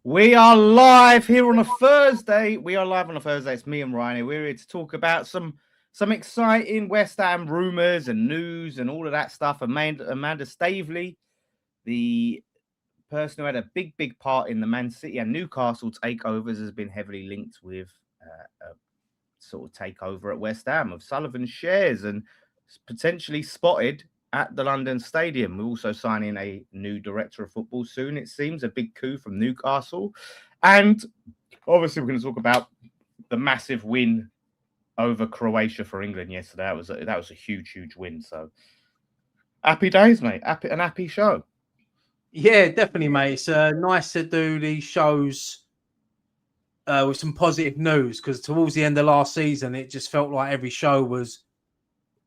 We are live here on a Thursday. We are live on a Thursday. It's me and Ryan. We're here to talk about some exciting West Ham rumours and news and all of that stuff. Amanda Stavely, the person who had a big part in the Man City and Newcastle takeovers, has been heavily linked with a sort of takeover at West Ham of Sullivan's shares and potentially spotted at the London Stadium. We're also signing a new director of football soon, it seems, a big coup from Newcastle. And obviously, we're going to talk about the massive win over Croatia for England yesterday. That was a huge win. So happy days, mate. Happy show. Yeah, definitely, mate. It's nice to do these shows with some positive news, because towards the end of last season, it just felt like every show was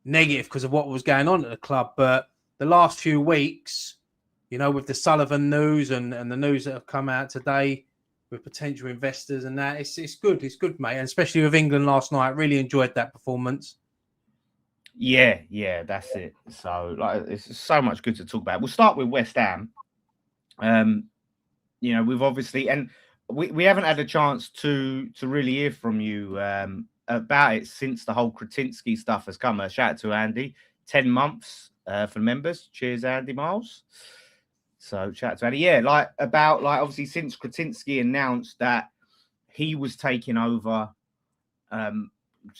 negative because of what was going on at the club. But the last few weeks, with the Sullivan news and the news that have come out today with potential investors and that, it's good. It's good, mate. And especially with England last night, really enjoyed that performance. Yeah, that's it. So it's so much good to talk about. We'll start with West Ham. We've obviously, and we haven't had a chance to really hear from you about it since the whole Cretinsky stuff has come. A shout out to Andy, 10 months for members. Cheers, Andy Miles. So shout out to Andy. Yeah, obviously since Cretinsky announced that he was taking over a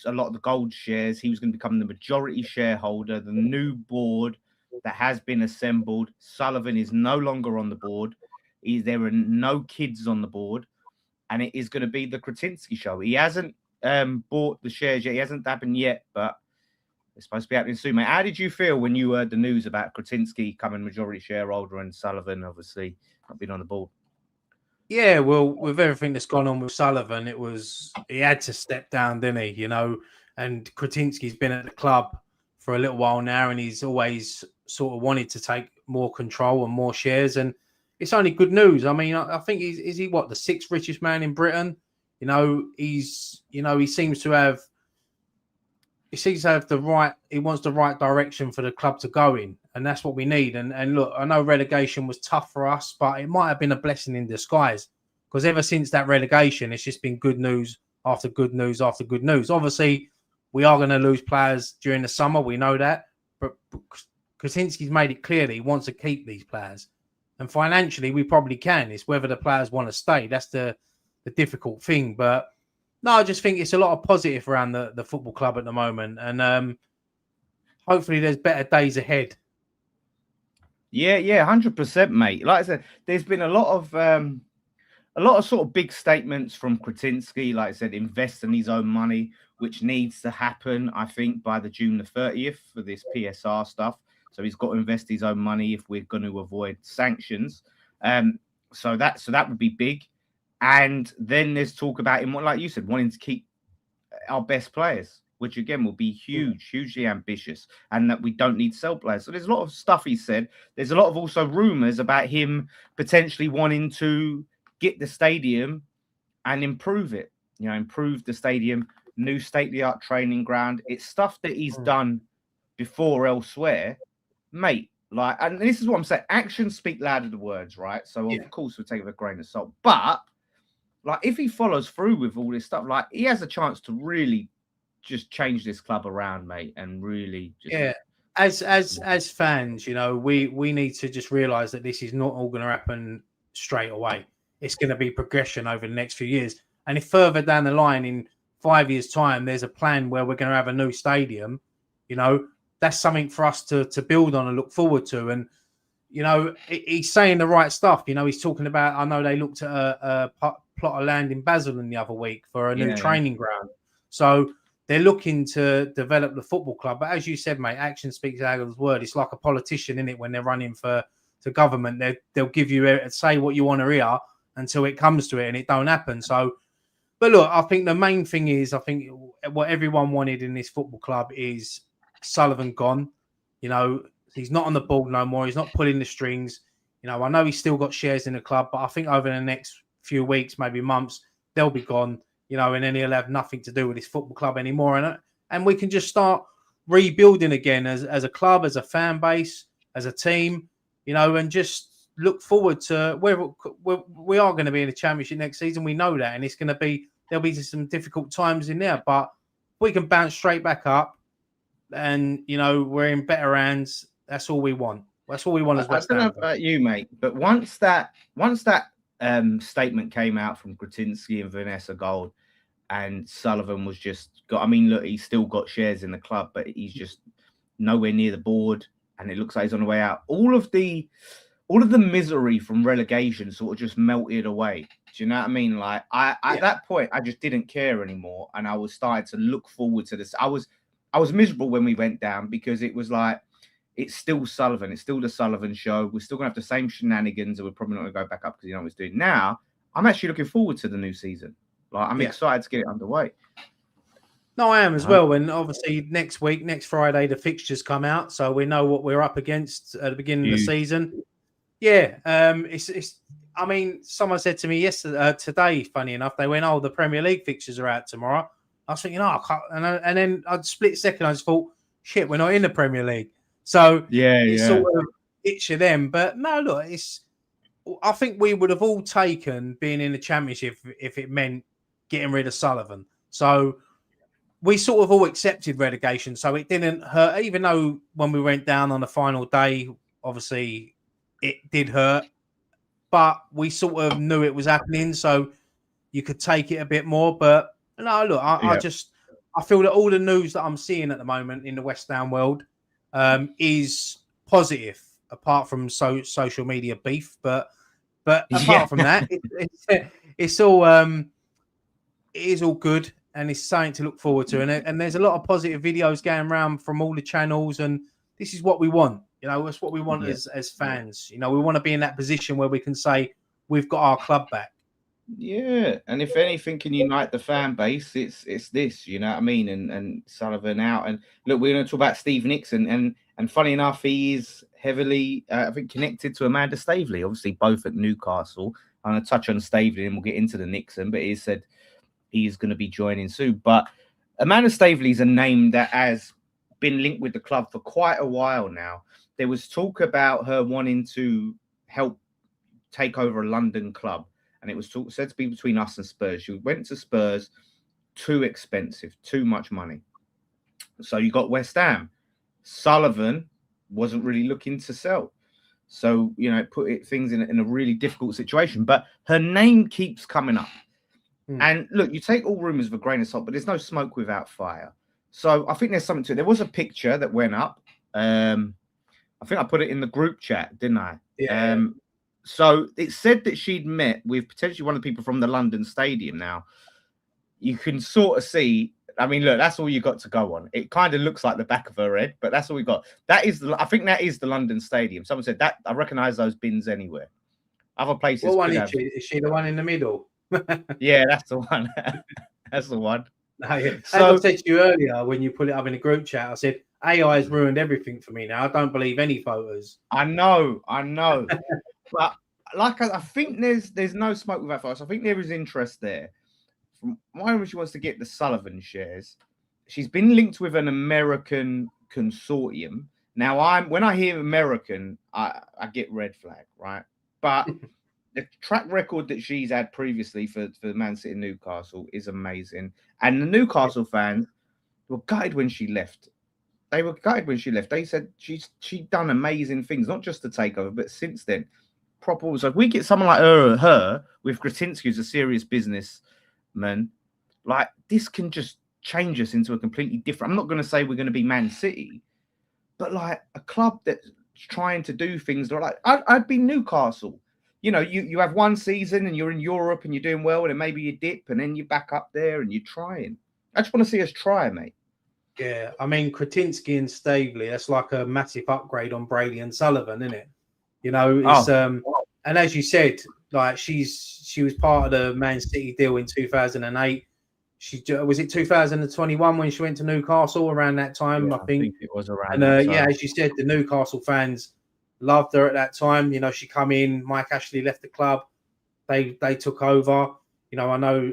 lot of the gold shares, he was going to become the majority shareholder. The new board that has been assembled, Sullivan is no longer on the board. There are no kids on the board, and it is going to be the Cretinsky show. He hasn't bought the shares yet. He hasn't happened yet, but it's supposed to be happening soon, mate. How did you feel when you heard the news about Cretinsky coming majority shareholder and Sullivan obviously not being on the board? Yeah, well, with everything that's gone on with Sullivan, he had to step down, didn't he? And Cretinsky's been at the club for a little while now, and he's always sort of wanted to take more control and more shares. And it's only good news. I mean, I think is he the sixth richest man in Britain? He seems to have the right. He wants the right direction for the club to go in, and that's what we need. And look, I know relegation was tough for us, but it might have been a blessing in disguise, because ever since that relegation, it's just been good news after good news after good news. Obviously, we are going to lose players during the summer. We know that, but Kretinsky's made it clear that he wants to keep these players. And financially, we probably can. It's whether the players want to stay. That's the difficult thing. But no, I just think it's a lot of positive around the football club at the moment. And hopefully there's better days ahead. Yeah, 100%, mate. Like I said, there's been a lot of sort of big statements from Cretinsky. Like I said, invest in his own money, which needs to happen, I think, by the June the 30th for this PSR stuff. So he's got to invest his own money if we're going to avoid sanctions. So that would be big. And then there's talk about him, like you said, wanting to keep our best players, which again will be hugely ambitious, and that we don't need to sell players. So there's a lot of stuff he said. There's a lot of also rumors about him potentially wanting to get the stadium and improve it. Improve the stadium, new state-of-the-art training ground. It's stuff that he's done before elsewhere, mate. And this is what I'm saying. Actions speak louder than words, right? So of course we'll take it with a grain of salt. But if he follows through with all this stuff, he has a chance to really just change this club around, mate, and really just As fans, we need to just realize that this is not all going to happen straight away. It's going to be progression over the next few years. And if further down the line, in 5 years' time, there's a plan where we're going to have a new stadium, that's something for us to build on and look forward to. And, he's saying the right stuff. He's talking about, I know they looked at a plot of land in Basildon the other week for a new training ground. So they're looking to develop the football club. But as you said, mate, action speaks louder than words. It's like a politician, isn't it, when they're running for government. They'll give you say what you want to hear until it comes to it, and it don't happen. So, but look, I think the main thing is, I think what everyone wanted in this football club is Sullivan gone. He's not on the board no more. He's not pulling the strings. I know he's still got shares in the club, but I think over the next few weeks, maybe months, they'll be gone. And then he'll have nothing to do with his football club anymore. And we can just start rebuilding again as a club, as a fan base, as a team, and just look forward to we are going to be in the Championship next season. We know that, and it's going to be there'll be some difficult times in there, but we can bounce straight back up, and we're in better hands. That's all we want. That's all we want as West Ham. I don't know about you, mate, but once that statement came out from Cretinsky and Vanessa Gold, and Sullivan was just got. I mean, look, he's still got shares in the club, but he's just nowhere near the board, and it looks like he's on the way out. All of the misery from relegation sort of just melted away. Do you know what I mean? Like at that point, I just didn't care anymore, and I was starting to look forward to this. I was miserable when we went down because it was like it's still Sullivan, it's still the Sullivan show. We're still gonna have the same shenanigans, and we're probably not gonna go back up because what he's doing now. I'm actually looking forward to the new season. Like I'm excited to get it underway. No, I am as well. And obviously next Friday, the fixtures come out, so we know what we're up against at the beginning of the season. Yeah, it's. I mean, someone said to me today, funny enough, they went, "Oh, the Premier League fixtures are out tomorrow." I was thinking, "Oh, I can't," and then I'd split second. I just thought, "Shit, we're not in the Premier League." So it's sort of itch of them. But no, look, I think we would have all taken being in the Championship if it meant getting rid of Sullivan. So we sort of all accepted relegation, so it didn't hurt. Even though when we went down on the final day, obviously it did hurt, but we sort of knew it was happening, so you could take it a bit more. But no, look, I feel that all the news that I'm seeing at the moment in the West Ham world is positive, apart from social media beef. But apart from that, it's all it is all good, and it's something to look forward to. And there's a lot of positive videos going around from all the channels, and this is what we want. That's what we want as fans. We want to be in that position where we can say we've got our club back. Yeah, and if anything can unite the fan base, it's this, you know what I mean? And Sullivan out. And look, we're going to talk about Steve Nixon, and funny enough, he is heavily, I think, connected to Amanda Stavely, obviously both at Newcastle. I'm going to touch on Stavely and we'll get into the Nixon, but he said he's going to be joining soon. But Amanda Stavely is a name that has been linked with the club for quite a while now. There was talk about her wanting to help take over a London club, and it was said to be between us and Spurs. She went to Spurs, too expensive, too much money. So you got West Ham. Sullivan wasn't really looking to sell. So, it put things in a really difficult situation. But her name keeps coming up. And look, you take all rumors with a grain of salt, but there's no smoke without fire. So I think there's something to it. There was a picture that went up. I think I put it in the group chat, didn't I? Yeah. So it said that she'd met with potentially one of the people from the London Stadium. Now, you can sort of see, I mean, look, that's all you got to go on. It kind of looks like the back of her head, but that's all we got. I think that is the London Stadium. Someone said that. I recognize those bins anywhere. Other places. What one is she? Is she the one in the middle? Yeah, that's the one. That's the one. No, yeah. So, as I said to you earlier, when you put it up in a group chat, I said, AI has ruined everything for me now. I don't believe any photos. I know. But I think there's no smoke without fire. So I think there is interest there. From why she wants to get the Sullivan shares. She's been linked with an American consortium. Now when I hear American, I get red flag, right? But the track record that she's had previously for Man City and Newcastle is amazing. And the Newcastle fans were gutted when she left. They were gutted when she left. They said she's done amazing things, not just to Takeover, but since then. Proper. So if we get someone like her with Cretinsky, who's a serious businessman, like this can just change us into a completely different. I'm not going to say we're going to be Man City, but like a club that's trying to do things that are like I'd be Newcastle. You have one season and you're in Europe and you're doing well, and then maybe you dip and then you're back up there and you're trying. I just want to see us try, mate. Yeah, I mean Cretinsky and Stavely, that's like a massive upgrade on Brady and Sullivan, isn't it? It's and as you said, like she was part of the Man City deal in 2008. Was it 2021 when she went to Newcastle around that time? Yeah, I think it was around. And that time. Yeah, as you said, the Newcastle fans loved her at that time. She come in. Mike Ashley left the club. They took over. I know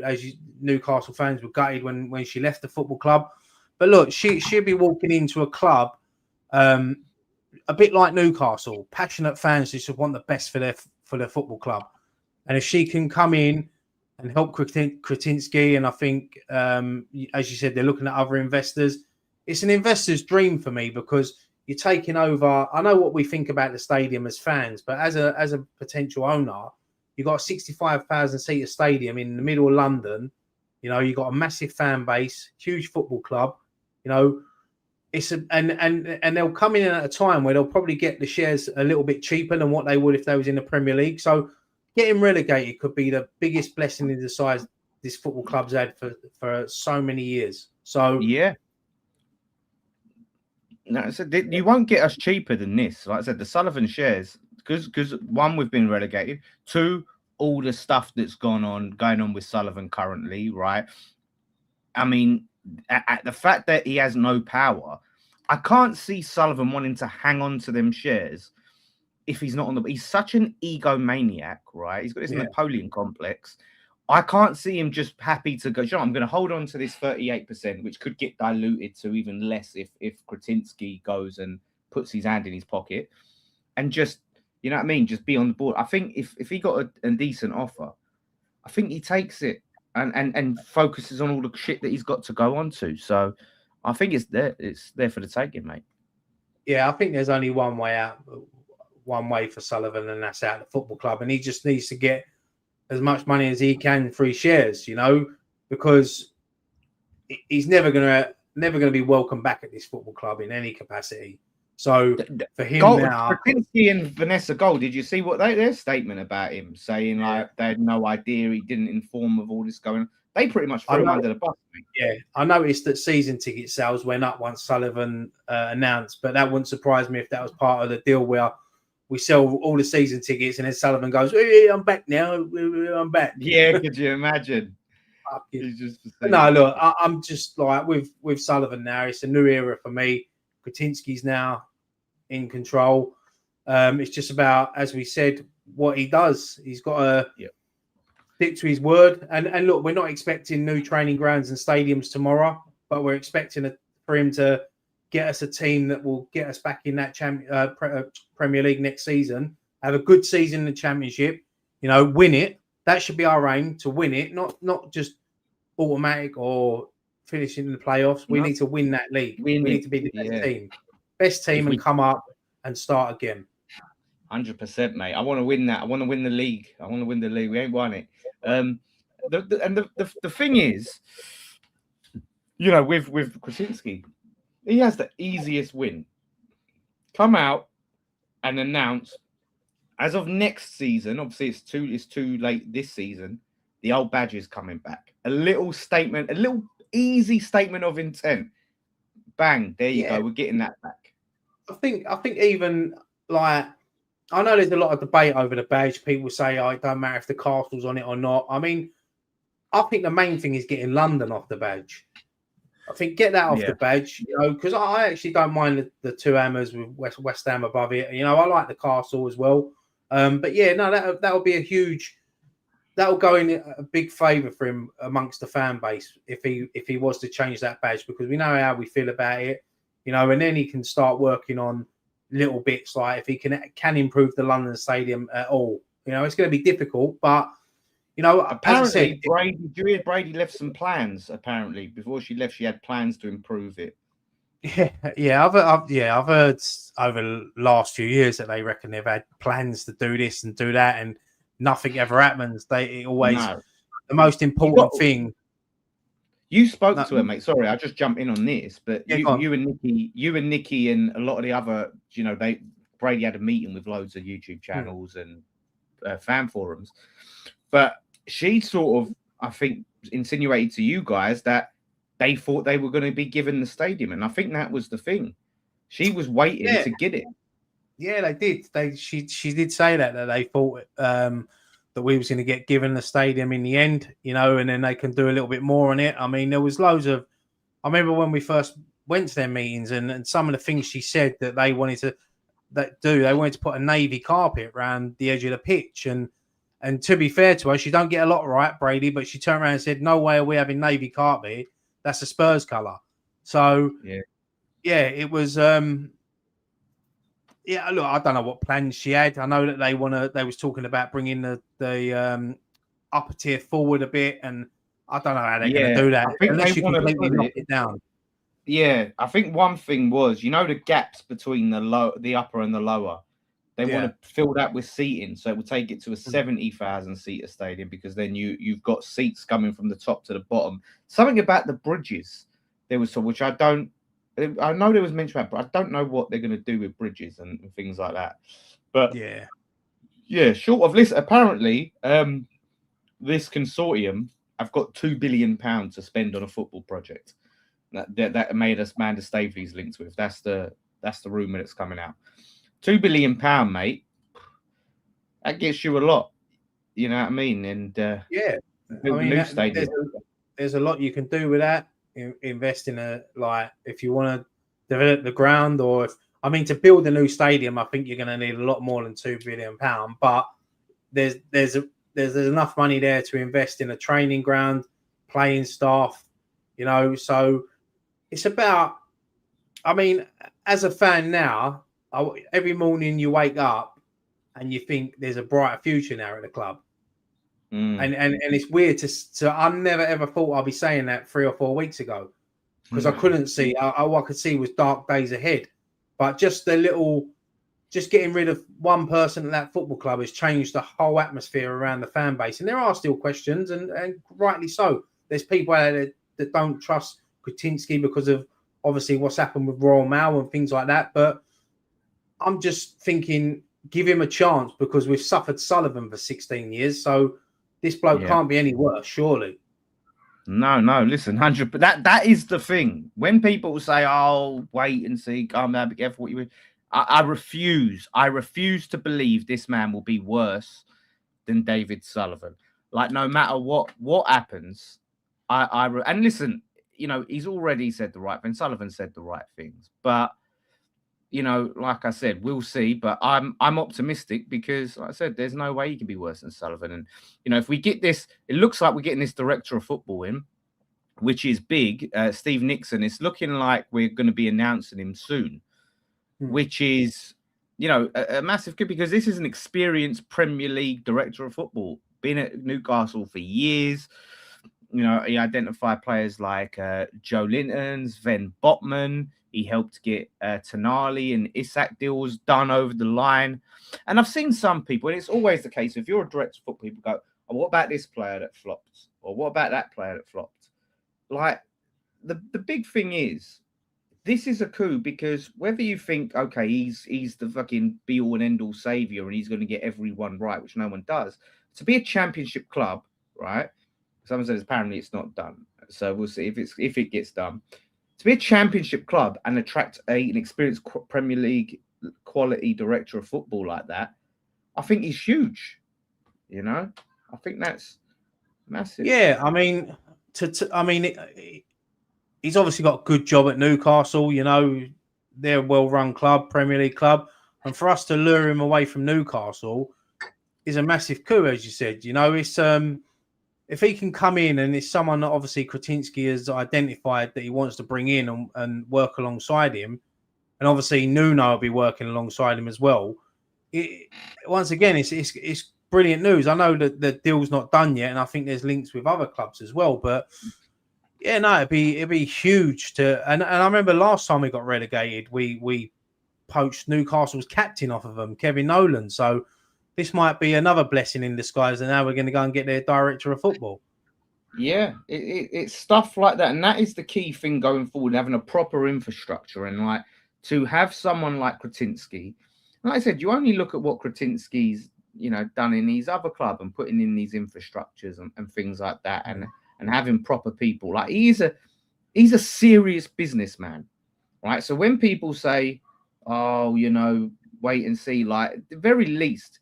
Newcastle fans were gutted when she left the football club. But look, she'd be walking into a club a bit like Newcastle, passionate fans who just want the best for their football club. And if she can come in and help Cretinsky, and I think, as you said, they're looking at other investors. It's an investor's dream for me because you're taking over. I know what we think about the stadium as fans, but as a potential owner, you've got a 65,000 seater stadium in the middle of London. You know, you've got a massive fan base, huge football club. You know, and they'll come in at a time where they'll probably get the shares a little bit cheaper than what they would if they was in the Premier League. So getting relegated could be the biggest blessing in disguise this football club's had for so many years. So yeah. No, so you won't get us cheaper than this. Like I said, the Sullivan shares, because one, we've been relegated. Two, all the stuff that's going on with Sullivan currently, right? I mean, at the fact that he has no power, I can't see Sullivan wanting to hang on to them shares if he's not on the. He's such an egomaniac, right? He's got this Napoleon complex. I can't see him just happy to go, you know, I'm going to hold on to this 38%, which could get diluted to even less if Cretinsky goes and puts his hand in his pocket and just, you know what I mean, just be on the board. I think if he got a decent offer, I think he takes it and focuses on all the shit that he's got to go on to. So I think it's there for the taking, mate. Yeah, I think there's only one way out, one way for Sullivan, and that's out of the football club. And he just needs to get as much money as he can for his shares, you know, because he's never gonna be welcome back at this football club in any capacity. So for him now, Cretinsky and Vanessa Gold, did you see what their statement about him saying like they had no idea, he didn't inform of all this going on? They pretty much threw him under the bus. Mate. Yeah, I noticed that season ticket sales went up once Sullivan announced, but that wouldn't surprise me if that was part of the deal where we sell all the season tickets and then Sullivan goes, hey, I'm back now. I'm back. Yeah, could you imagine? No, look, I'm just like with Sullivan now. It's a new era for me. Cretinsky's now in control. It's just about, as we said, what he does. He's got to stick to his word. And look, we're not expecting new training grounds and stadiums tomorrow, but we're expecting for him to get us a team that will get us back in that Premier League next season. Have a good season in the Championship. You know, win it. That should be our aim, to win it, not just automatic or finishing in the playoffs. We need to win that league. We need to be the best team, and come up and start again. 100%, mate. I want to win that. I want to win the league. We ain't won it. The thing is, you know, with Cretinsky, he has the easiest win. Come out and announce, as of next season, obviously it's too late this season, the old badge is coming back. A little statement, a little easy statement of intent. Bang, there you go. We're getting that back. I think even like, I know there's a lot of debate over the badge. People say, oh, it don't matter if the castle's on it or not. I mean, I think the main thing is getting London off the badge. I think get that off the badge, you know, because I actually don't mind the two hammers with West Ham above it. You know, I like the castle as well. But yeah, no, that'll be a huge. That'll go in a big favour for him amongst the fan base if he was to change that badge, because we know how we feel about it, you know, and then he can start working on little bits, like if he can improve the London Stadium at all. You know, it's going to be difficult, but you know, apparently Brady left some plans. Apparently, before she left, she had plans to improve it. Yeah. I've heard over the last few years that they reckon they've had plans to do this and do that, and nothing ever happens. The most important thing. You spoke to her, mate. Sorry, I just jumped in on this, but you and Nikki and a lot of the other, you know, Brady had a meeting with loads of YouTube channels and fan forums, but she sort of, I think, insinuated to you guys that they thought they were going to be given the stadium, and I think that was the thing. She was waiting to get it. Yeah, they did. She did say that they thought that we was going to get given the stadium in the end, you know, and then they can do a little bit more on it. I mean, there was loads of. I remember when we first went to their meetings, and some of the things she said that they wanted to they wanted to put a navy carpet around the edge of the pitch, and to be fair to her, she don't get a lot right, Brady, but she turned around and said, "No way are we having navy carpet. That's a Spurs colour." So yeah, it was. Yeah, look, I don't know what plans she had. I know that they was talking about bringing the upper tier forward a bit, and I don't know how they're going to Yeah, do that I think they unless you want to completely put lock it. it down. Yeah, I think one thing was, the gaps between the upper and the lower. They want Yeah. to fill that with seating, so it will take it to a Mm. 70,000 seater stadium because then you've got seats coming from the top to the bottom. Something about the bridges there was some, which I know there was mention about, but I don't know what they're going to do with bridges and things like that. But Yeah, short of this, apparently, this consortium have got £2 billion to spend on a football project that made us Amanda Stavely's linked with. That's the rumor that's coming out. £2 billion, mate. That gets you a lot. You know what I mean? And yeah. build a new stadium. There's a lot you can do with that. Invest in if you want to develop the ground, or to build a new stadium, I think you're going to need a lot more than £2 billion. But there's enough money there to invest in a training ground, playing staff. So it's about. As a fan now, every morning you wake up and you think there's a brighter future now at the club. And it's weird to I never ever thought I'd be saying that 3 or 4 weeks ago, because I couldn't see. All I could see was dark days ahead. But just getting rid of one person at that football club has changed the whole atmosphere around the fan base. And there are still questions, and rightly so. There's people out there that don't trust Cretinsky because of obviously what's happened with Royal Mail and things like that. But I'm just thinking, give him a chance, because we've suffered Sullivan for 16 years. So this bloke can't be any worse, surely. No. Listen, 100. But that is the thing. When people say, "Oh, wait and see, calm down, be careful what you," I refuse. I refuse to believe this man will be worse than David Sullivan. Like, no matter what happens, and listen, he's already said the right thing. Sullivan said the right things, but like I said, we'll see. But I'm optimistic because, like I said, there's no way he can be worse than Sullivan. And if we get this, it looks like we're getting this director of football in, which is big. Steve Nixon. It's looking like we're going to be announcing him soon, which is a massive good, because this is an experienced Premier League director of football, been at Newcastle for years. He identified players like Joe Linton, Sven Botman. He helped get Tonali and Isak deals done over the line. And I've seen some people, and it's always the case, if you're a director of football, people go, "Oh, what about this player that flopped? Or what about that player that flopped?" Like, the big thing is, this is a coup, because whether you think, okay, he's the fucking be all and end all savior and he's going to get everyone right, which no one does, to be a championship club, right? Someone says apparently it's not done, so we'll see if it gets done. To be a championship club and attract an experienced Premier League quality director of football like that, I think he's huge. I think that's massive. Yeah, he's obviously got a good job at Newcastle. They're a well-run club, Premier League club, and for us to lure him away from Newcastle is a massive coup, as you said. It's if he can come in, and it's someone that obviously Cretinsky has identified that he wants to bring in and work alongside him, and obviously Nuno will be working alongside him as well. Once again, it's brilliant news. I know that the deal's not done yet, and I think there's links with other clubs as well. But yeah, no, it'd be huge to. And I remember last time we got relegated, we poached Newcastle's captain off of them, Kevin Nolan. So this might be another blessing in disguise, and now we're going to go and get their director of football. Yeah, it's stuff like that, and that is the key thing going forward, having a proper infrastructure, and to have someone like Cretinsky. Like I said, you only look at what Cretinsky's done in his other club and putting in these infrastructures and things like that, and having proper people. Like, he's a serious businessman, right? So when people say, "Oh, wait and see," like, at the very least,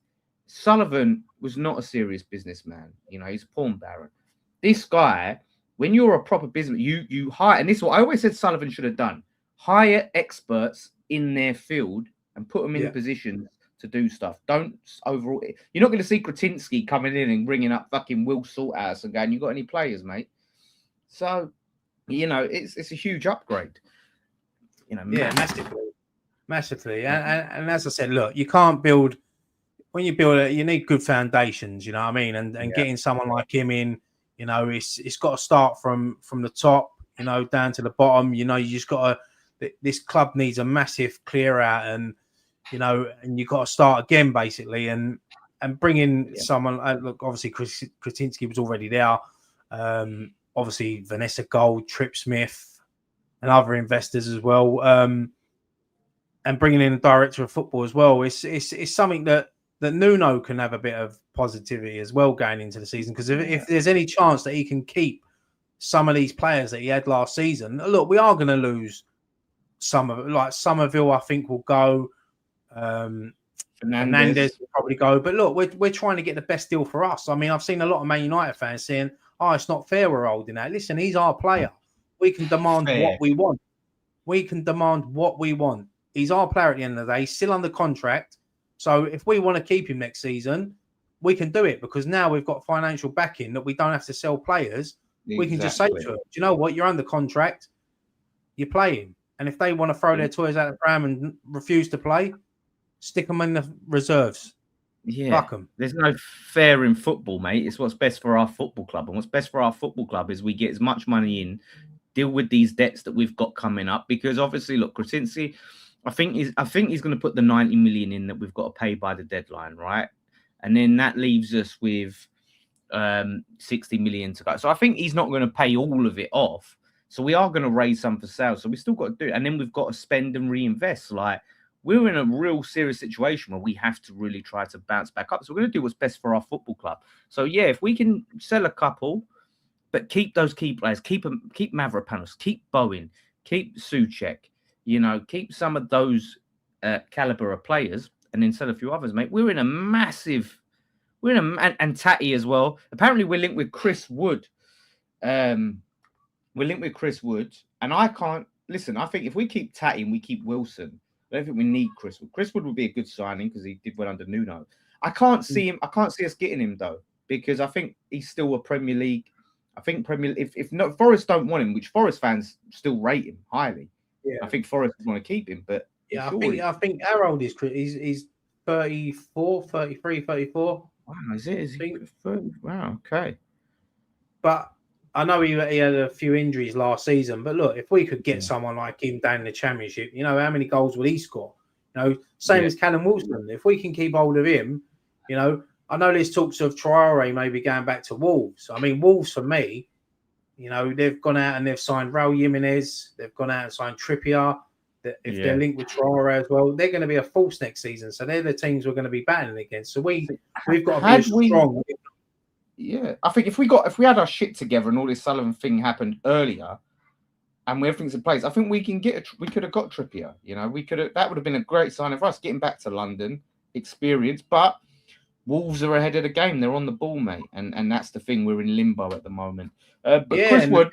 Sullivan was not a serious businessman. He's a porn baron. This guy, when you're a proper business, you hire, and this is what I always said Sullivan should have done: hire experts in their field and put them in positions to do stuff. Don't overall. You're not going to see Cretinsky coming in and bringing up fucking Will Salthouse and going, "You got any players, mate?" So, it's a huge upgrade. Massively. Massively. And as I said, look, you can't build when you build it, you need good foundations, you know what I mean? And getting someone like him in, you know, it's got to start from the top, you know, down to the bottom. You know, you just got to. This club needs a massive clear out, and you know, and you got to start again basically, and bring in someone. Look, obviously, Cretinsky was already there. Obviously, Vanessa Gold, Trip Smith, and other investors as well. And bringing in a director of football as well. It's something that Nuno can have a bit of positivity as well going into the season, because if there's any chance that he can keep some of these players that he had last season, look, we are going to lose some of it. Like Somerville, I think will go. Fernandez will probably go. But look, we're trying to get the best deal for us. I mean, I've seen a lot of Man United fans saying, "Oh, it's not fair we're holding out." Listen, he's our player. We can demand what we want. We can demand what we want. He's our player at the end of the day. He's still under contract. So if we want to keep him next season, we can do it, because now we've got financial backing that we don't have to sell players. Exactly. We can just say to him, do you know what? You're under contract. You're playing. And if they want to throw their toys out the pram and refuse to play, stick them in the reserves. Yeah. Fuck them. There's no fair in football, mate. It's what's best for our football club. And what's best for our football club is we get as much money in, deal with these debts that we've got coming up. Because obviously, look, Cretinsky, I think he's going to put the 90 million in that we've got to pay by the deadline, right? And then that leaves us with 60 million to go. So I think he's not going to pay all of it off. So we are going to raise some for sale. So we still got to do it. And then we've got to spend and reinvest. Like, we're in a real serious situation where we have to really try to bounce back up. So we're going to do what's best for our football club. So yeah, if we can sell a couple, but keep those key players, keep Mavropanos, keep Bowen, keep Souček, you know, keep some of those caliber of players, and then sell a few others, mate. We're in a massive, and Tatty as well. Apparently, we're linked with Chris Wood. And I can't listen. I think if we keep Tatty and we keep Wilson, I don't think we need Chris Wood. Chris Wood would be a good signing because he did well under Nuno. I can't see him. I can't see us getting him though, because I think he's still a Premier League. I think if not, Forest don't want him, which Forest fans still rate him highly. Yeah. I think Forest want to keep him, but yeah, I think how old is Chris? He's 34, 33, 34. Wow, is it? Is he 30? Wow, okay. But I know he had a few injuries last season, but look, if we could get someone like him down in the Championship, you know, how many goals would he score? You know, same as Callum Wilson. If we can keep hold of him, you know, I know there's talks of Traore maybe going back to Wolves. I mean, Wolves for me, you know, they've gone out and they've signed Raul Jimenez. They've gone out and signed Trippier. If they're linked with Traore as well, they're going to be a force next season. So they're the teams we're going to be battling against. So we've got to be strong. Yeah, I think if we had our shit together and all this Sullivan thing happened earlier, and everything's in place, I think we could have got Trippier. You know, that would have been a great sign for us getting back to London, experience. But Wolves are ahead of the game; they're on the ball, mate, and that's the thing. We're in limbo at the moment. But Chris Wood.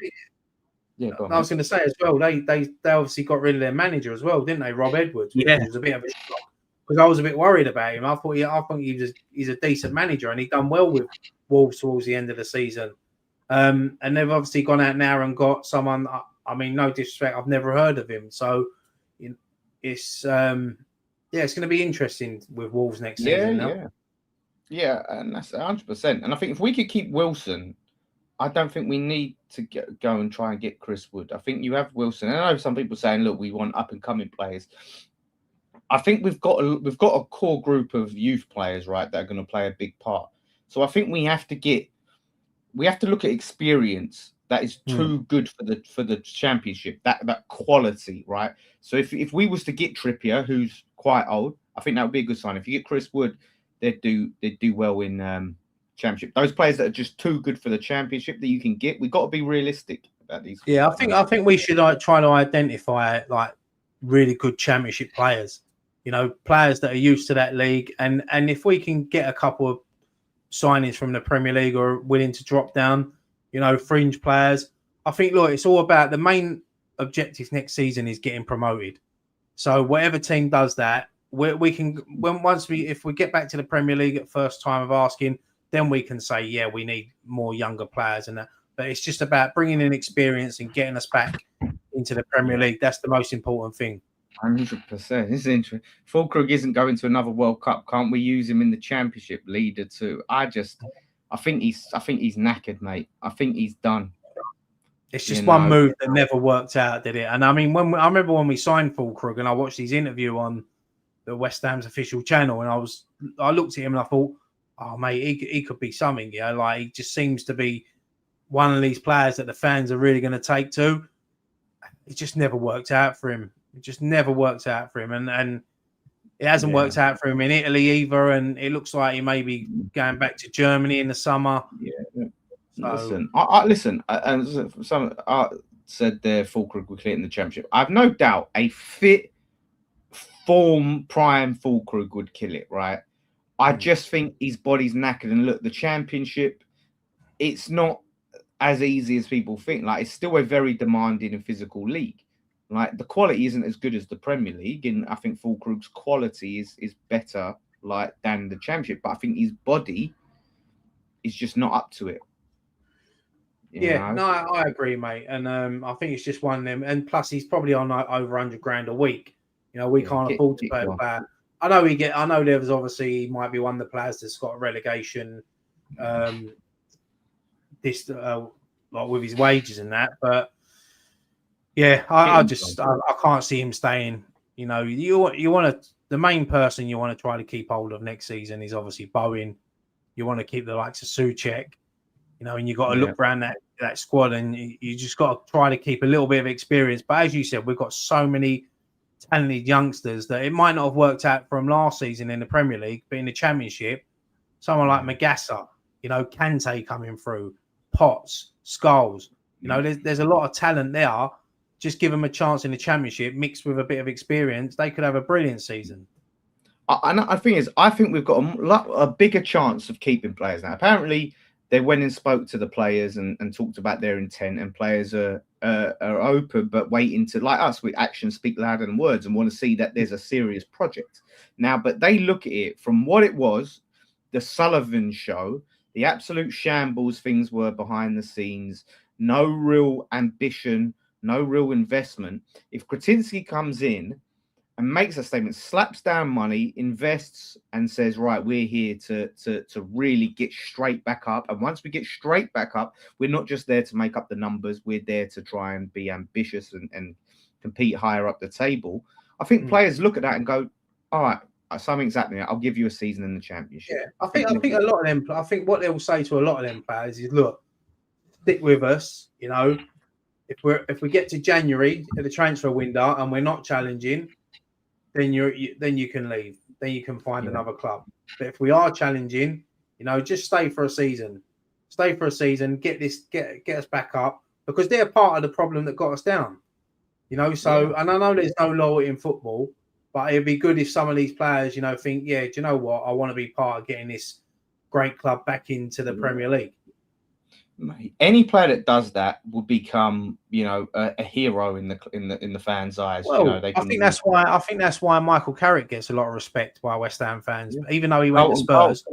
Yeah, I was going to say as well. They obviously got rid of their manager as well, didn't they, Rob Edwards? Which was a bit of a shock, because I was a bit worried about him. I think he's a decent manager, and he done well with Wolves towards the end of the season. And they've obviously gone out now and got someone. I mean, no disrespect, I've never heard of him. So it's it's going to be interesting with Wolves next season. Yeah, and that's 100%. And I think if we could keep Wilson, I don't think we need to go and try and get Chris Wood. I think you have Wilson. I know some people saying, "Look, we want up and coming players." I think we've got a core group of youth players, right, that are going to play a big part. So I think we have to look at experience that is too good for the Championship. That quality, right? So if we was to get Trippier, who's quite old, I think that would be a good sign. If you get Chris Wood, they'd do well in Championship. Those players that are just too good for the Championship that you can get, we've got to be realistic about these. Yeah, I think we should try to identify like really good Championship players. You know, players that are used to that league, and if we can get a couple of signings from the Premier League or are willing to drop down, you know, fringe players. I think, look, it's all about the main objective next season is getting promoted. So whatever team does that, we can if we get back to the Premier League at first time of asking, then we can say, yeah, we need more younger players and that. But it's just about bringing in experience and getting us back into the Premier League. That's the most important thing. 100%. It's interesting. Fulkrug isn't going to another World Cup. Can't we use him in the Championship leader too? I think he's knackered, mate. I think he's done. It's just one move that never worked out, did it? And I mean, I remember when we signed Fulkrug and I watched his interview on the West Ham's official channel, and I looked at him and I thought, oh mate, he could be something. You know, like he just seems to be one of these players that the fans are really going to take to. It just never worked out for him. It just never worked out for him, and it hasn't worked out for him in Italy either. And it looks like he may be going back to Germany in the summer. Yeah. So, Listen. And some said there Fulkrug would clear in the Championship. I've no doubt a fit form prime Fulkrug would kill it. Right. I just think his body's knackered. And look, the Championship, it's not as easy as people think. Like, it's still a very demanding and physical league. Like, the quality isn't as good as the Premier League, and I think Fulkrug's quality is better than the Championship. But I think his body is just not up to it. You know? No, I agree, mate. And I think it's just one of them. And plus, he's probably on like over $100,000 a week. You know, we can't afford to pay a player. I know there was obviously he might be one of the players that's got a relegation. Like with his wages and that, but yeah, I can't see him staying. You know, you want to, the main person you want to try to keep hold of next season is obviously Bowen. You want to keep the likes of Souček, you know, and you got to look around that squad, and you just got to try to keep a little bit of experience. But as you said, we've got so many talented youngsters that it might not have worked out for them last season in the Premier League, but in the Championship, someone like Magassa, you know, Kante coming through, Potts, Scholes, you know, there's a lot of talent there. Just give them a chance in the Championship, mixed with a bit of experience, they could have a brilliant season. And I think we've got a bigger chance of keeping players now. Apparently, they went and spoke to the players and talked about their intent, and players are open but waiting to, like us, with actions speak louder than words, and want to see that there's a serious project now. But they look at it from what it was, the Sullivan show, the absolute shambles things were behind the scenes, no real ambition, no real investment. If Cretinsky comes in and makes a statement, slaps down money, invests, and says, right, we're here to really get straight back up. And once we get straight back up, we're not just there to make up the numbers. We're there to try and be ambitious and compete higher up the table. I think players look at that and go, all right, something's happening. I'll give you a season in the Championship. Yeah, I think a lot of them. I think what they'll say to a lot of them players is, look, stick with us. You know, if we get to January at the transfer window and we're not challenging, then you can leave. Then you can find another club. But if we are challenging, you know, just stay for a season. Stay for a season. Get us back up, because they're part of the problem that got us down. You know, so and I know there's no loyalty in football, but it'd be good if some of these players, you know, think, yeah, do you know what? I want to be part of getting this great club back into the Premier League. Any player that does that will become, you know, a hero in the fans' eyes. Well, you know, I think that's why Michael Carrick gets a lot of respect by West Ham fans, even though he went to Spurs.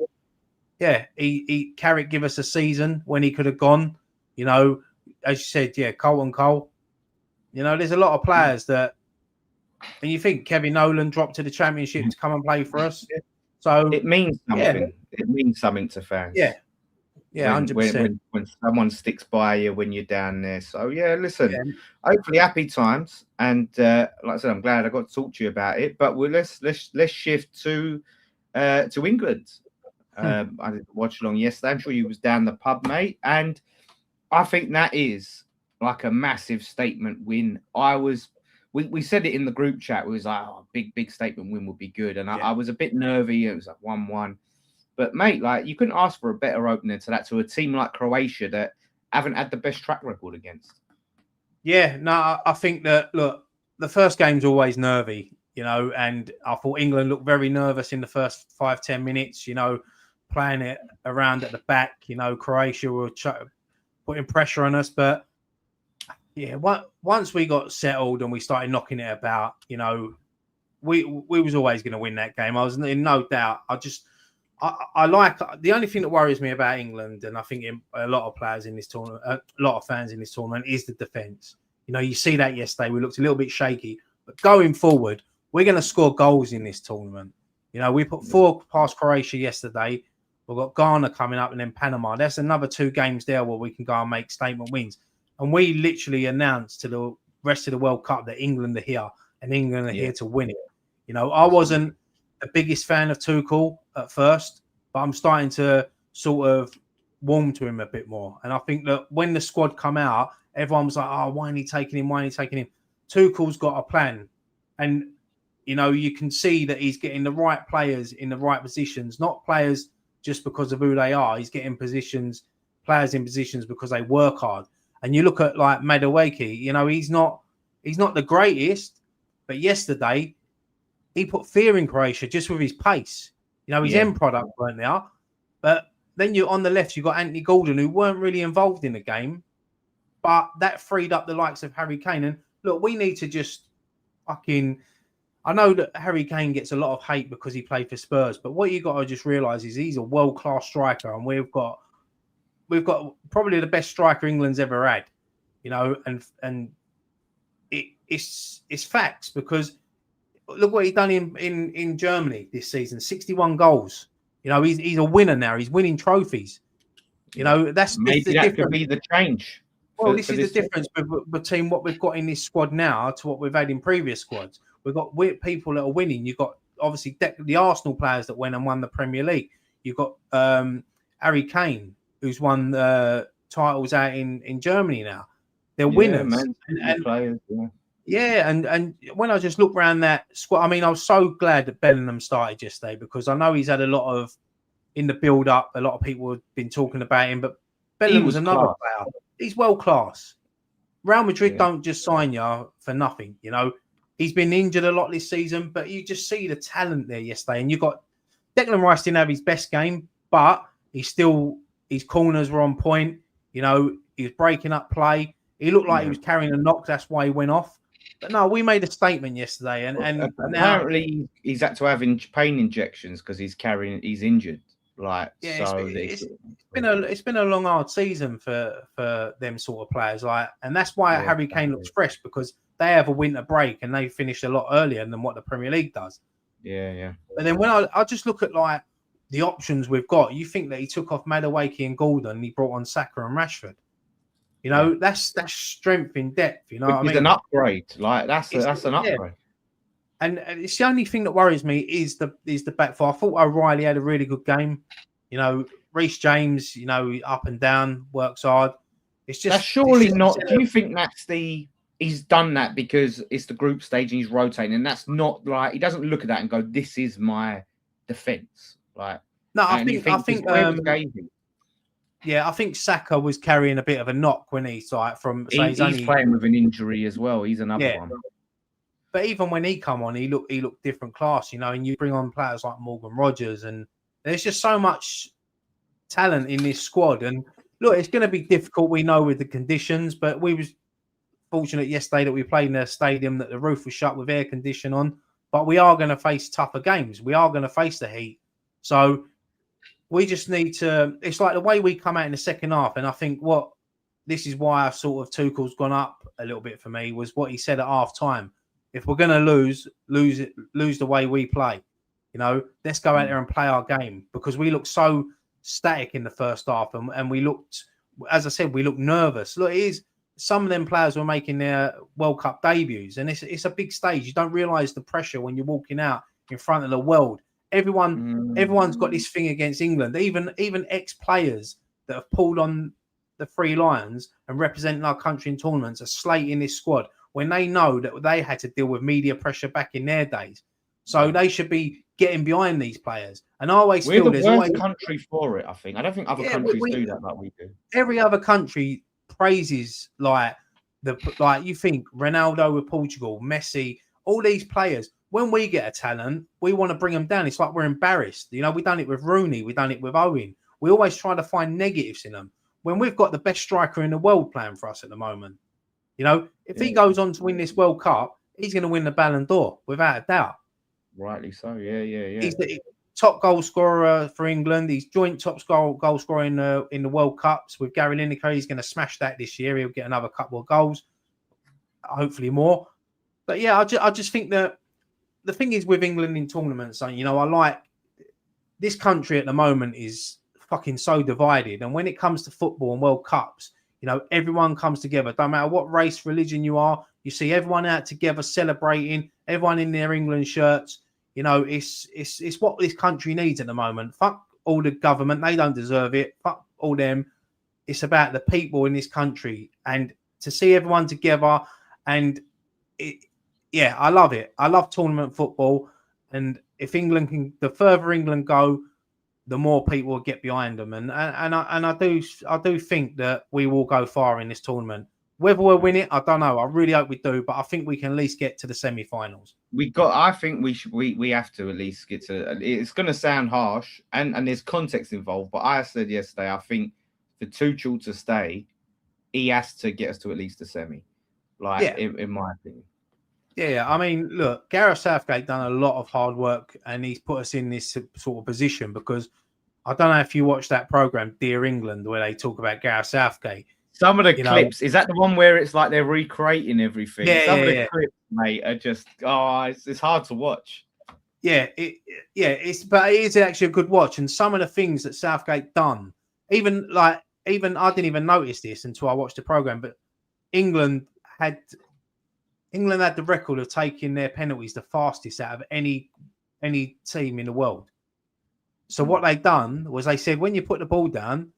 Yeah, Carrick give us a season when he could have gone. You know, as you said, Colton Cole. You know, there's a lot of players that, and you think Kevin Nolan dropped to the Championship to come and play for us. So it means something. It means something to fans. Yeah, 100%. When someone sticks by you when you're down there. So listen, hopefully happy times. And like I said, I'm glad I got to talk to you about it. But let's shift to England. I did watch along yesterday. I'm sure you was down the pub, mate. And I think that is like a massive statement win. We said it in the group chat. We was like, oh, big statement win would be good. And I was a bit nervy. It was like 1-1. But, mate, like, you couldn't ask for a better opener to that, to a team like Croatia that haven't had the best track record against. Yeah, no, I think that, look, the first game's always nervy, you know, and I thought England looked very nervous in the first 5-10 minutes, you know, playing it around at the back. You know, Croatia were putting pressure on us. But, yeah, once we got settled and we started knocking it about, you know, we was always going to win that game. I was in no doubt. I like the only thing that worries me about England, and I think a lot of players in this tournament, a lot of fans in this tournament, is the defence. You know, you see that yesterday. We looked a little bit shaky. But going forward, we're going to score goals in this tournament. You know, we put 4 past Croatia yesterday. We've got Ghana coming up and then Panama. That's another 2 games there where we can go and make statement wins. And we literally announced to the rest of the World Cup that England are here and England are here to win it. You know, I wasn't the biggest fan of Tuchel at first, but I'm starting to sort of warm to him a bit more. And I think that when the squad come out, everyone was like, oh, why ain't he taking him? Why ain't he taking him? Tuchel's got a plan. And, you know, you can see that he's getting the right players in the right positions, not players just because of who they are. He's getting players in positions because they work hard. And you look at like Madueke, you know, he's not the greatest, but yesterday he put fear in Croatia just with his pace. You know, his end product weren't there. But then you on the left, you've got Anthony Gordon, who weren't really involved in the game, but that freed up the likes of Harry Kane. And look, we need to just I know that Harry Kane gets a lot of hate because he played for Spurs, but what you got to just realise is he's a world-class striker, and we've got probably the best striker England's ever had, you know, and it's facts, because look what he's done in Germany this season, 61 goals. You know, he's a winner now. He's winning trophies. You know, that's maybe the that difference. could be the change. Well, this is the difference between what we've got in this squad now to what we've had in previous squads. We've got people that are winning. You've got obviously the Arsenal players that went and won the Premier League. You've got Harry Kane, who's won titles out in Germany now. They're winners. And players, and when I just look around that squad, I mean, I was so glad that Bellingham started yesterday, because I know he's had a lot of, in the build-up, a lot of people have been talking about him, but Bellingham was another player. He's world-class. Real Madrid don't just sign you for nothing, you know. He's been injured a lot this season, but you just see the talent there yesterday. And you got Declan Rice didn't have his best game, but his corners were on point. You know, he was breaking up play. He looked like he was carrying a knock. That's why he went off. But no, we made a statement yesterday, and apparently now, he's had to have pain injections because he's injured. Like, so it's been a long, hard season for them sort of players. Like, and that's why Harry Kane looks fresh, because they have a winter break and they finish a lot earlier than what the Premier League does. Yeah. But then when I just look at like the options we've got, you think that he took off Madueke and Gordon, and he brought on Saka and Rashford. You know, that's strength in depth. You know, what I mean, it's an upgrade. Like that's an upgrade. And it's the only thing that worries me is the back four. I thought O'Reilly had a really good game. You know, Reece James, you know, up and down, works hard. It's just that's surely not. Do you think that's he's done that because it's the group stage and he's rotating, and that's not like he doesn't look at that and go, "This is my defense." Like, no, I think I think Saka was carrying a bit of a knock when he's like from. So he's playing with an injury as well. He's another one. But even when he come on, he looked different class, you know. And you bring on players like Morgan Rogers, and there's just so much talent in this squad. And look, it's going to be difficult, we know, with the conditions. But we was fortunate yesterday that we played in a stadium that the roof was shut with air condition on. But we are going to face tougher games. We are going to face the heat. So we just need to. It's like the way we come out in the second half, and I think this is why I sort of Tuchel's gone up a little bit for me, was what he said at half time. If we're going to lose the way we play, you know, let's go out there and play our game, because we looked so static in the first half, and we looked, as I said, we looked nervous. Look, some of them players were making their World Cup debuts, and it's a big stage. You don't realise the pressure when you're walking out in front of the world. Everyone's got this thing against England. Even ex-players that have pulled on the Three Lions and representing our country in tournaments are slating this squad, when they know that they had to deal with media pressure back in their days. So they should be getting behind these players. And I always feel there's always a country for it, I think. I don't think other countries do that like we do. Every other country praises like you think Ronaldo with Portugal, Messi, all these players. When we get a talent, we want to bring them down. It's like we're embarrassed. You know, we've done it with Rooney, we've done it with Owen. We always try to find negatives in them, when we've got the best striker in the world playing for us at the moment. You know, if he goes on to win this World Cup, he's going to win the Ballon d'Or without a doubt. Rightly so, yeah. He's the top goal scorer for England. He's joint top goal scorer in the World Cups with Gary Lineker. He's going to smash that this year. He'll get another couple of goals, hopefully more. But yeah, I just think that the thing is with England in tournaments, I like this country at the moment is fucking so divided. And when it comes to football and World Cups, everyone comes together. Don't matter what race, religion you are. You see everyone out together celebrating, everyone in their England shirts. It's what this country needs at the moment. Fuck all the government. They don't deserve it. Fuck all them. It's about the people in this country. And to see everyone together and I love it. I love tournament football. And if England the further England go, the more people will get behind them. And I do think that we will go far in this tournament. Whether we'll win it, I don't know. I really hope we do, but I think we can at least get to the semi-finals. I think we have to at least get to. It's going to sound harsh, and there's context involved. But I said yesterday, I think for Tuchel to stay, he has to get us to at least a semi. In my opinion. Yeah, I mean, look, Gareth Southgate done a lot of hard work, and he's put us in this sort of position because I don't know if you watched that program, Dear England, where they talk about Gareth Southgate. Some of the clips, is that the one where it's like they're recreating everything? Yeah, Some of the clips, mate, are just it's hard to watch. Yeah, but it is actually a good watch, and some of the things that Southgate done, even I didn't even notice this until I watched the program, but England had the record of taking their penalties the fastest out of any team in the world. So what they done was they said, when you put the ball down,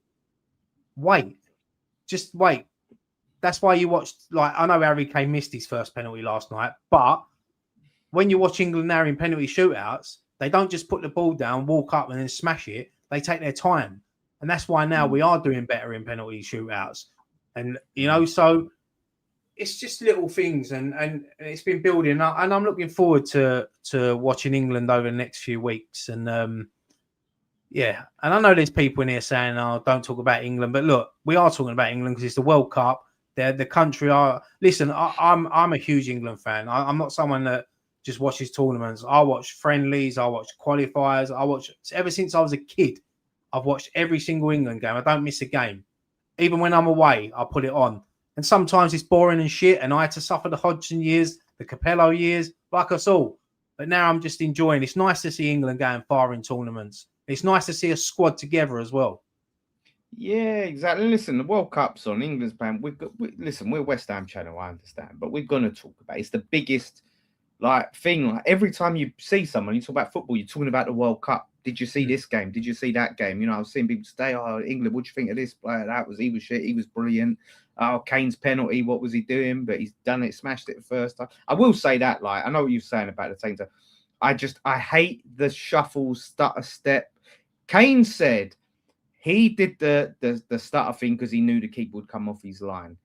just wait. That's why you watched, I know Harry Kane missed his first penalty last night, but when you watch England now in penalty shootouts, they don't just put the ball down, walk up and then smash it. They take their time. And that's why now we are doing better in penalty shootouts. And, so it's just little things and it's been building. And I'm looking forward to watching England over the next few weeks. And, and I know there's people in here saying, "Oh, don't talk about England." But look, we are talking about England because it's the World Cup. They're the country. Listen, I'm a huge England fan. I'm not someone that just watches tournaments. I watch friendlies. I watch qualifiers. Ever since I was a kid. I've watched every single England game. I don't miss a game. Even when I'm away, I'll put it on. And sometimes it's boring and shit. And I had to suffer the Hodgson years, the Capello years, like us all. But now I'm just enjoying. It's nice to see England going far in tournaments. It's nice to see a squad together as well. Yeah, exactly. Listen, the World Cup's on. England's playing. We're West Ham channel, I understand, but we're gonna talk about it. It's the biggest thing. Every time you see someone, you talk about football, you're talking about the World Cup. Did you see this game? Did you see that game? I was seeing people say, "Oh, England, what do you think of this player? He was shit. He was brilliant. Oh, Kane's penalty. What was he doing? But he's done it, smashed it the first time." I will say that. I know what you're saying about the team. I hate the shuffle, stutter step. Kane said he did the stutter thing because he knew the keeper would come off his line.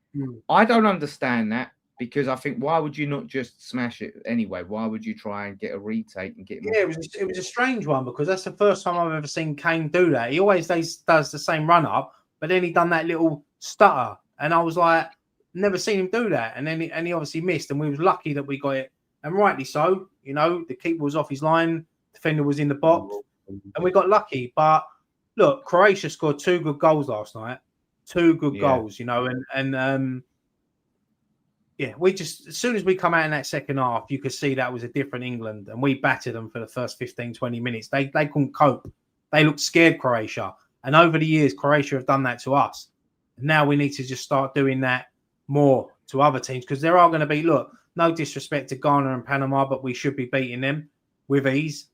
I don't understand that because I think, why would you not just smash it anyway? Why would you try and get a retake and get him? Yeah, it was a strange one because that's the first time I've ever seen Kane do that. He always does the same run up, but then he done that little stutter, and I was like, never seen him do that. And then he obviously missed, and we was lucky that we got it, and rightly so. The keeper was off his line, defender was in the box, and we got lucky. But look, Croatia scored 2 good goals last night, 2 good goals, we just, as soon as we come out in that second half, you could see that was a different England, and we battered them for the first 15, 20 minutes. They couldn't cope. They looked scared, Croatia. And over the years, Croatia have done that to us. Now we need to just start doing that more to other teams because there are going to be, look, no disrespect to Ghana and Panama, but we should be beating them with ease.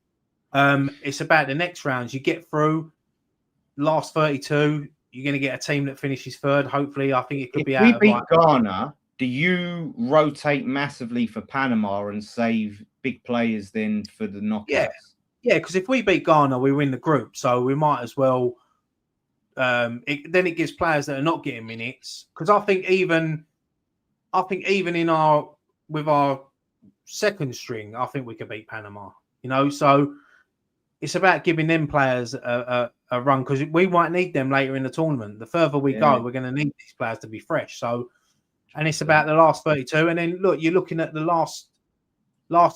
It's about the next rounds. You get through, last 32, you're going to get a team that finishes third. Hopefully, I think it could be out. If we beat Ghana, do you rotate massively for Panama and save big players then for the knockouts? Yeah, because if we beat Ghana, we win the group. So we might as well. Then it gives players that are not getting minutes. Because I think even with our second string, I think we could beat Panama. So it's about giving them players a run because we might need them later in the tournament. The further we go, we're going to need these players to be fresh. So. And it's about the last 32. And then, look, you're looking at the last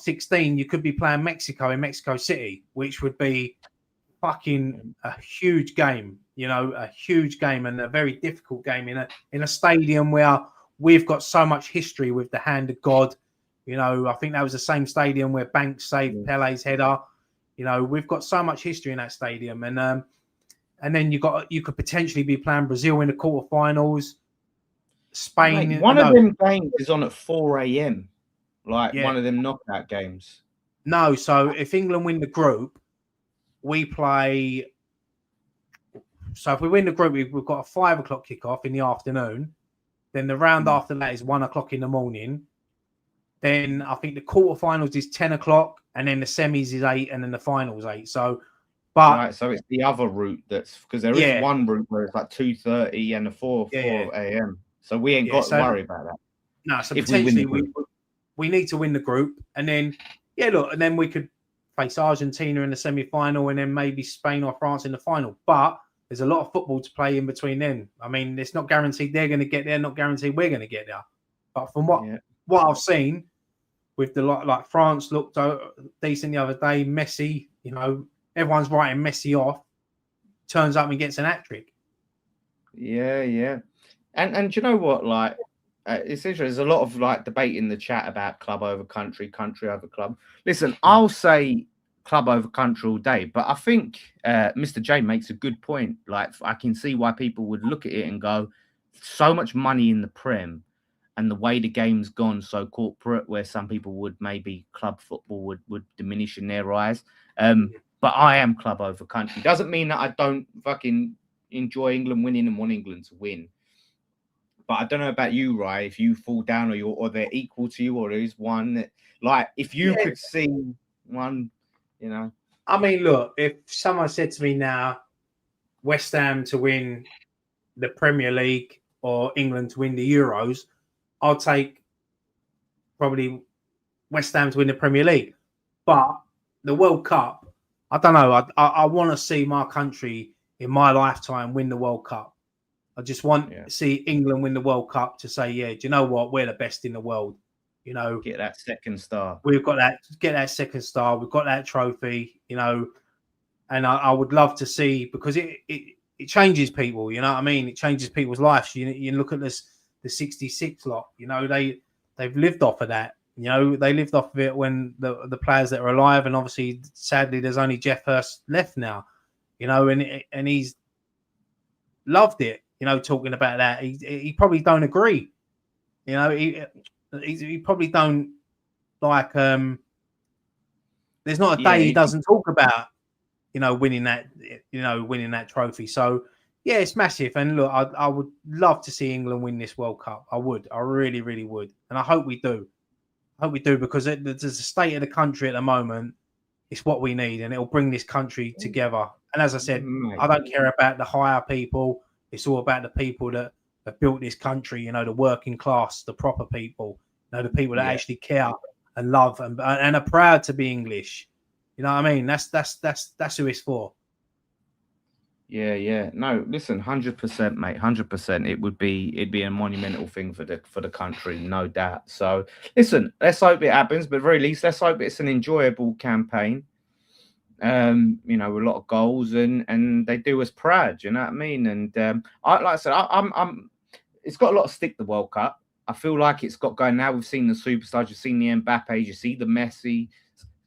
16. You could be playing Mexico in Mexico City, which would be fucking a huge game, a huge game and a very difficult game in a stadium where we've got so much history with the hand of God. You know, I think that was the same stadium where Banks saved Pele's header. You know, we've got so much history in that stadium, and then you could potentially be playing Brazil in the quarterfinals, Spain. Mate, one of them games is on at 4 a.m. Like one of them knockout games. No, so if England win the group, we play. So if we win the group, we've got a 5 o'clock kickoff in the afternoon. Then the round after that is 1 o'clock in the morning. Then I think the quarterfinals is 10 o'clock, and then the semis is 8, and then the finals 8. So, but right, so it's the other route that's because there is one route where it's like 2:30 and a 4 a.m. So we ain't got to worry about that. No, so if potentially we need to win the group, and then and then we could face Argentina in the semi-final, and then maybe Spain or France in the final. But there's a lot of football to play in between then. I mean, it's not guaranteed they're going to get there, not guaranteed we're going to get there. But from what I've seen, with the like France looked decent the other day. Messi, you know, everyone's writing Messi off. Turns up and gets an hat-trick. Yeah. And you know what? Like, it's interesting. There's a lot of like debate in the chat about club over country, country over club. Listen, I'll say club over country all day, but I think Mr. J makes a good point. Like, I can see why people would look at it and go, so much money in the Prem, and the way the game's gone so corporate, where some people would maybe club football would diminish in their eyes. But I am club over country. Doesn't mean that I don't fucking enjoy England winning and want England to win. But I don't know about you, Rye, if you fall down or they're equal to you, or there is one that, like, if you could see one, you know. I mean, look, if someone said to me now, West Ham to win the Premier League or England to win the Euros, I'll take probably West Ham to win the Premier League. But the World Cup, I don't know. I want to see my country in my lifetime win the World Cup. I just want to see England win the World Cup to say, do you know what? We're the best in the world. You know, get that second star. We've got that. Get that second star. We've got that trophy. You know, and I would love to see, because it changes people. You know what I mean? It changes people's lives. You look at this. The 66 lot, you know, they've lived off of that. You know, they lived off of it when the players that are alive, and obviously, sadly, there's only Jeff Hurst left now. You know, and he's loved it. You know, talking about that, he probably don't agree. You know, he probably don't like. There's not a day he doesn't talk about, you know, winning that trophy. So. Yeah, it's massive. And look, I would love to see England win this World Cup. I would. I really, really would. And I hope we do. Because there's the state of the country at the moment. It's what we need, and it'll bring this country together. And as I said, I don't care about the higher people. It's all about the people that have built this country, you know, the working class, the proper people, you know, the people that actually care and love and are proud to be English. You know what I mean? That's who it's for. Yeah. No, listen, 100%, mate, 100%. It'd be a monumental thing for the country, no doubt. So, listen, let's hope it happens. But at the very least, let's hope it's an enjoyable campaign. You know, with a lot of goals, and they do us proud. You know what I mean? And like I said, I'm. It's got a lot of stick, the World Cup. I feel like it's got going now. We've seen the superstars, you've seen the Mbappe, you see the Messi,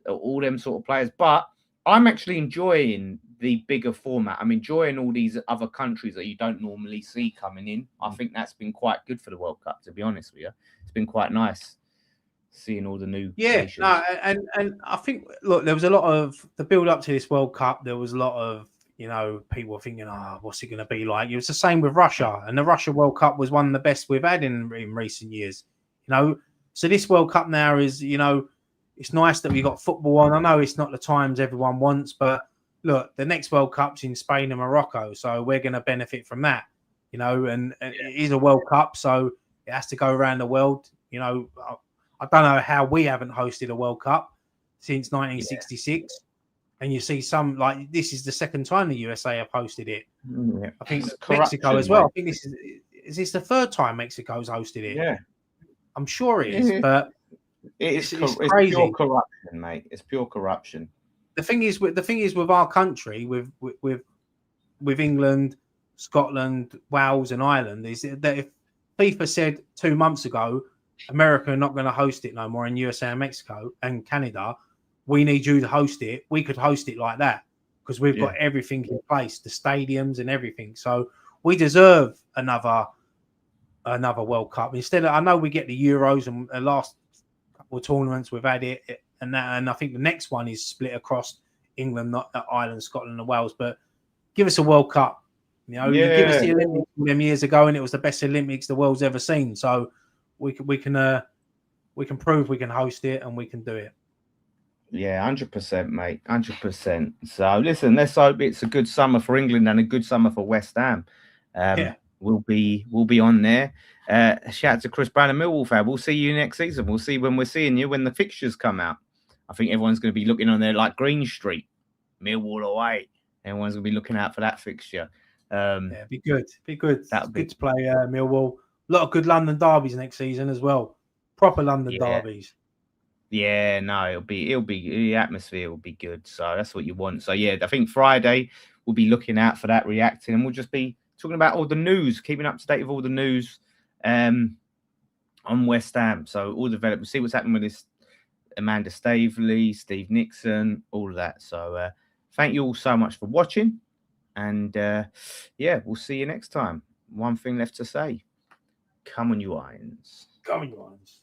all them sort of players. But I'm actually enjoying the bigger format. I'm enjoying all these other countries that you don't normally see coming in. I think that's been quite good for the World Cup, to be honest with you. It's been quite nice seeing all the new nations. No, and I think, look, there was a lot of the build up to this World Cup. There was a lot of, you know, people thinking, what's it going to be like? It was the same with Russia, and the Russia World Cup was one of the best we've had in recent years. You know, so this World Cup now is, you know, it's nice that we got football on. I know it's not the times everyone wants, but look, the next World Cup's in Spain and Morocco, so we're going to benefit from that, you know, and it is a World Cup, so it has to go around the world. You know, I don't know how we haven't hosted a World Cup since 1966, and you see some, like, this is the second time the USA have hosted it. Yeah. I think Mexico as well. I think is this the third time Mexico's hosted it? Yeah. I'm sure it is, but it's crazy. Pure corruption, mate. It's pure corruption. The thing is with our country, with England, Scotland, Wales, and Ireland, is that if FIFA said 2 months ago America are not going to host it no more, and USA and Mexico and Canada, we need you to host it. We could host it like that because we've got everything in place, the stadiums and everything. So we deserve another World Cup. Instead of, I know we get the Euros and the last couple of tournaments we've had it and that, and I think the next one is split across England, not Ireland, Scotland, and Wales. But give us a World Cup. You know, you give us the Olympics them years ago, and it was the best Olympics the world's ever seen. So we can prove we can host it and we can do it. Yeah, 100%, mate, 100%. So listen, let's hope it's a good summer for England and a good summer for West Ham. We'll be on there. Shout out to Chris Brown and Millwall fan. We'll see you next season. We'll see when we're seeing you when the fixtures come out. I think everyone's going to be looking on there like Green Street, Millwall away. Everyone's going to be looking out for that fixture. Be good. That'd be good to play Millwall. A lot of good London derbies next season as well. Proper London derbies. Yeah, no, it'll be the atmosphere will be good. So that's what you want. So yeah, I think Friday we'll be looking out for that, reacting, and we'll just be talking about all the news, keeping up to date with all the news on West Ham. So all the development, see what's happening with this Amanda Stavely, Steve Nixon, all of that. So thank you all so much for watching. And we'll see you next time. One thing left to say. Come on, you irons. Come on, you irons.